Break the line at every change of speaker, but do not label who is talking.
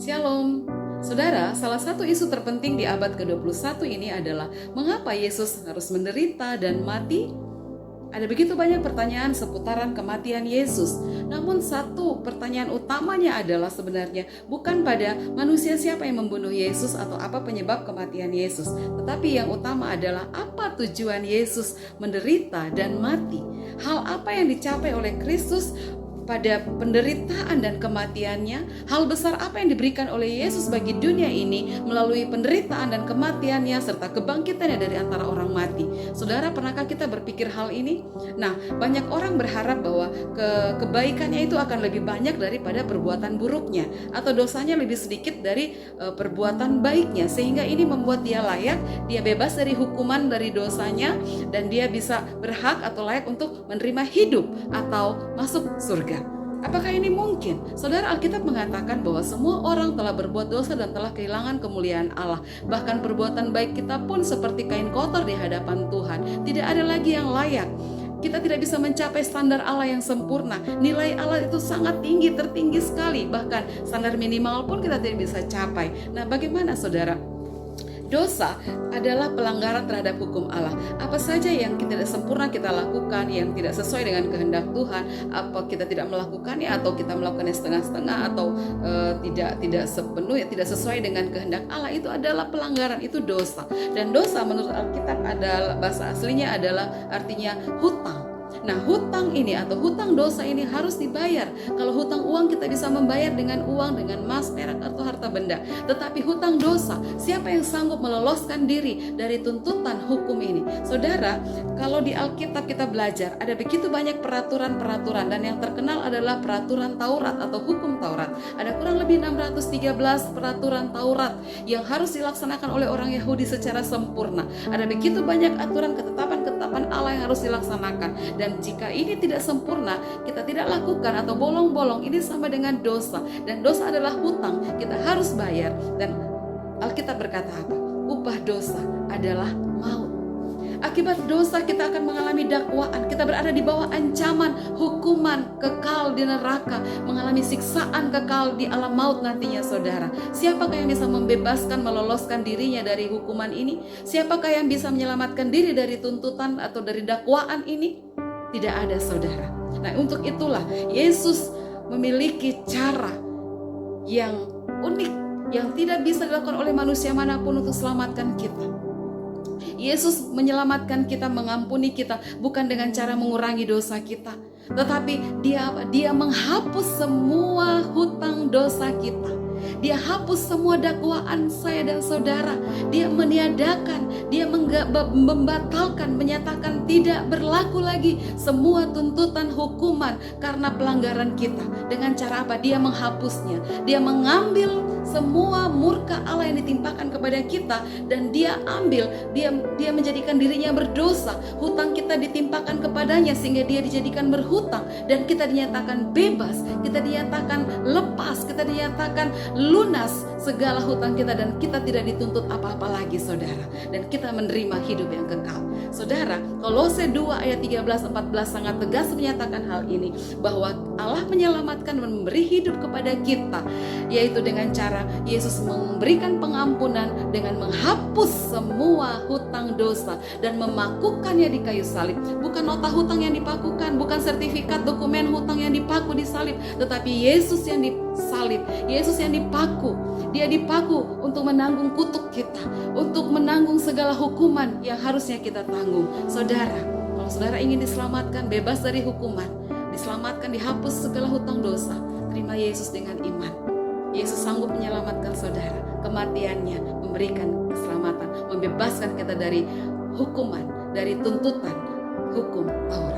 Shalom. Saudara, salah satu isu terpenting di abad ke-21 ini adalah mengapa Yesus harus menderita dan mati? Ada begitu banyak pertanyaan seputaran kematian Yesus. Namun satu pertanyaan utamanya adalah sebenarnya bukan pada manusia siapa yang membunuh Yesus atau apa penyebab kematian Yesus. Tetapi yang utama adalah apa tujuan Yesus menderita dan mati. Hal apa yang dicapai oleh Kristus pada penderitaan dan kematiannya, hal besar apa yang diberikan oleh Yesus bagi dunia ini melalui penderitaan dan kematiannya serta kebangkitannya dari antara orang mati. Saudara, pernahkah kita berpikir hal ini? Nah, banyak orang berharap bahwa kebaikannya itu akan lebih banyak daripada perbuatan buruknya, atau dosanya lebih sedikit dari perbuatan baiknya, sehingga ini membuat dia layak, dia bebas dari hukuman dari dosanya, dan dia bisa berhak atau layak untuk menerima hidup atau masuk surga. Apakah ini mungkin? Saudara, Alkitab mengatakan bahwa semua orang telah berbuat dosa dan telah kehilangan kemuliaan Allah. Bahkan perbuatan baik kita pun seperti kain kotor di hadapan Tuhan. Tidak ada lagi yang layak. Kita tidak bisa mencapai standar Allah yang sempurna. Nilai Allah itu sangat tinggi, tertinggi sekali. Bahkan standar minimal pun kita tidak bisa capai. Nah, bagaimana saudara? Dosa adalah pelanggaran terhadap hukum Allah. Apa saja yang tidak sempurna kita lakukan, yang tidak sesuai dengan kehendak Tuhan, apa kita tidak melakukannya atau kita melakukannya setengah-setengah atau tidak sepenuhnya, tidak sesuai dengan kehendak Allah, itu adalah pelanggaran, itu dosa. Dan dosa menurut Alkitab adalah bahasa aslinya adalah artinya hutang. Nah, hutang ini atau hutang dosa ini harus dibayar. Kalau hutang uang kita bisa membayar dengan uang, dengan emas, perak atau harta benda. Tetapi hutang dosa, siapa yang sanggup meloloskan diri dari tuntutan hukum ini? Saudara, kalau di Alkitab kita belajar ada begitu banyak peraturan-peraturan, dan yang terkenal adalah peraturan Taurat atau hukum Taurat. Ada kurang lebih 613 peraturan Taurat yang harus dilaksanakan oleh orang Yahudi secara sempurna. Ada begitu banyak aturan, ketetapan-ketetapan Allah yang harus dilaksanakan. Dan jika ini tidak sempurna, kita tidak lakukan atau bolong-bolong, ini sama dengan dosa. Dan dosa adalah hutang, kita harus bayar. Dan Alkitab berkata apa? Upah dosa adalah maut. Akibat dosa kita akan mengalami dakwaan, kita berada di bawah ancaman hukuman kekal di neraka, mengalami siksaan kekal di alam maut nantinya saudara. Siapakah yang bisa membebaskan, meloloskan dirinya dari hukuman ini? Siapakah yang bisa menyelamatkan diri dari tuntutan atau dari dakwaan ini? Tidak ada saudara. Nah, untuk itulah Yesus memiliki cara yang unik, yang tidak bisa dilakukan oleh manusia manapun untuk selamatkan kita. Yesus menyelamatkan kita, mengampuni kita bukan dengan cara mengurangi dosa kita, tetapi dia menghapus semua hutang dosa kita. Dia hapus semua dakwaan saya dan saudara. Dia meniadakan, dia membatalkan, menyatakan tidak berlaku lagi semua tuntutan hukuman karena pelanggaran kita. Dengan cara apa? Dia menghapusnya. Dia mengambil semua murka Allah yang ditimpakan kepada kita, dan dia ambil, dia menjadikan dirinya berdosa. Hutang kita ditimpakan kepadanya sehingga dia dijadikan berhutang, dan kita dinyatakan bebas, kita dinyatakan lepas, kita dinyatakan lunas segala hutang kita, dan kita tidak dituntut apa-apa lagi saudara, dan kita menerima hidup yang kekal. Saudara, Kolose 2 ayat 13-14 sangat tegas menyatakan hal ini, bahwa Allah menyelamatkan dan memberi hidup kepada kita, yaitu dengan cara Yesus memberikan pengampunan dengan menghapus semua hutang dosa dan memakukannya di kayu salib. Bukan nota hutang yang dipakukan, bukan sertifikat dokumen hutang yang dipaku di salib, tetapi Yesus yang disalib, Yesus yang dipaku. Dia dipaku untuk menanggung kutuk kita, untuk menanggung segala hukuman yang harusnya kita tanggung. Saudara, kalau saudara ingin diselamatkan, bebas dari hukuman, diselamatkan, dihapus segala hutang dosa, terima Yesus dengan iman. Yesus sanggup menyelamatkan saudara. Kematiannya memberikan keselamatan, membebaskan kita dari hukuman, dari tuntutan hukum Taurat.